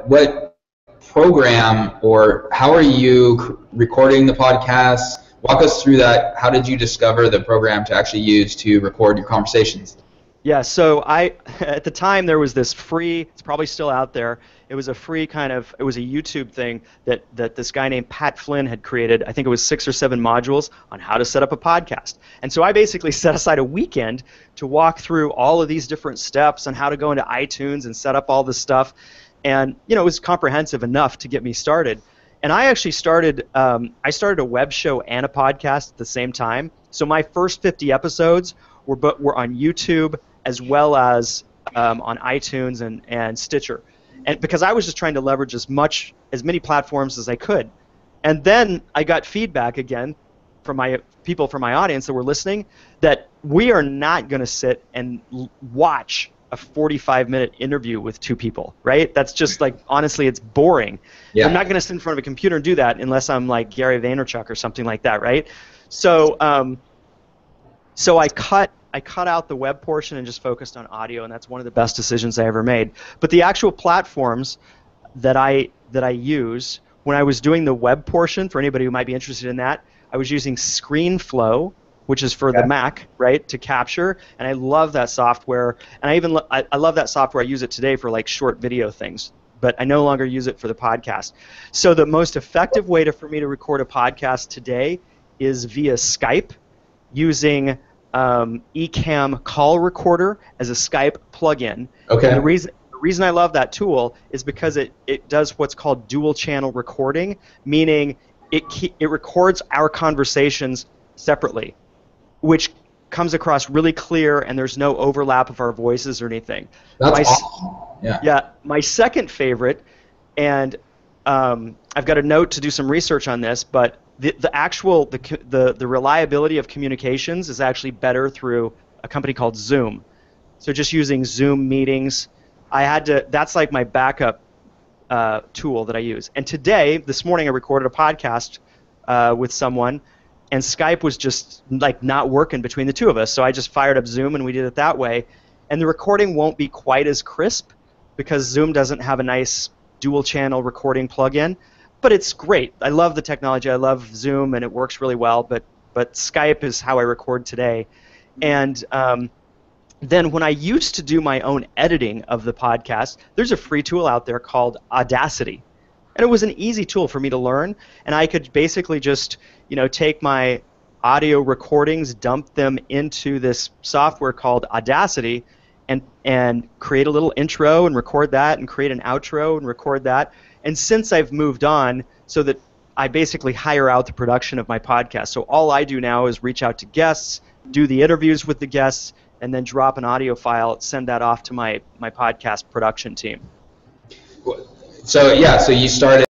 what program or how are you recording the podcast? Walk us through that. How did you discover the program to actually use to record your conversations? Yeah, so at the time there was this free, it's probably still out there, it was a free it was a YouTube thing that this guy named Pat Flynn had created. I think it was 6 or 7 modules on how to set up a podcast. And so I basically set aside a weekend to walk through all of these different steps on how to go into iTunes and set up all this stuff. And, you know, it was comprehensive enough to get me started. And I actually started a web show and a podcast at the same time. So my first 50 episodes were on YouTube as well as on iTunes and Stitcher. And because I was just trying to leverage as many platforms as I could. And then I got feedback again from my people from my audience that were listening that we are not going to sit and watch a 45-minute interview with 2 people, right? That's just like, honestly, it's boring. Yeah. I'm not going to sit in front of a computer and do that unless I'm like Gary Vaynerchuk or something like that, right? So so I cut out the web portion and just focused on audio, and that's one of the best decisions I ever made. But the actual platforms that I use when I was doing the web portion, for anybody who might be interested in that, I was using ScreenFlow, which is for the Mac, right, to capture, and I love that software. And I love that software. I use it today for like short video things, but I no longer use it for the podcast. So the most effective way for me to record a podcast today is via Skype, using Ecamm Call Recorder as a Skype plugin. Okay. And the reason I love that tool is because it does what's called dual channel recording, meaning it records our conversations separately, which comes across really clear, and there's no overlap of our voices or anything. That's awesome. Yeah. Yeah. My second favorite, and I've got a note to do some research on this, but the reliability of communications is actually better through a company called Zoom. So just using Zoom meetings, that's like my backup tool that I use. And this morning I recorded a podcast with someone, and Skype was just like not working between the two of us. So I just fired up Zoom and we did it that way. And the recording won't be quite as crisp because Zoom doesn't have a nice dual channel recording plugin. But it's great. I love the technology. I love Zoom, and it works really well. But Skype is how I record today. And then when I used to do my own editing of the podcast, there's a free tool out there called Audacity. And it was an easy tool for me to learn. And I could basically just take my audio recordings, dump them into this software called Audacity, and create a little intro and record that, and create an outro and record that. And since I've moved on, so that I basically hire out the production of my podcast. So all I do now is reach out to guests, do the interviews with the guests, and then drop an audio file, send that off to my podcast production team. So yeah, so you started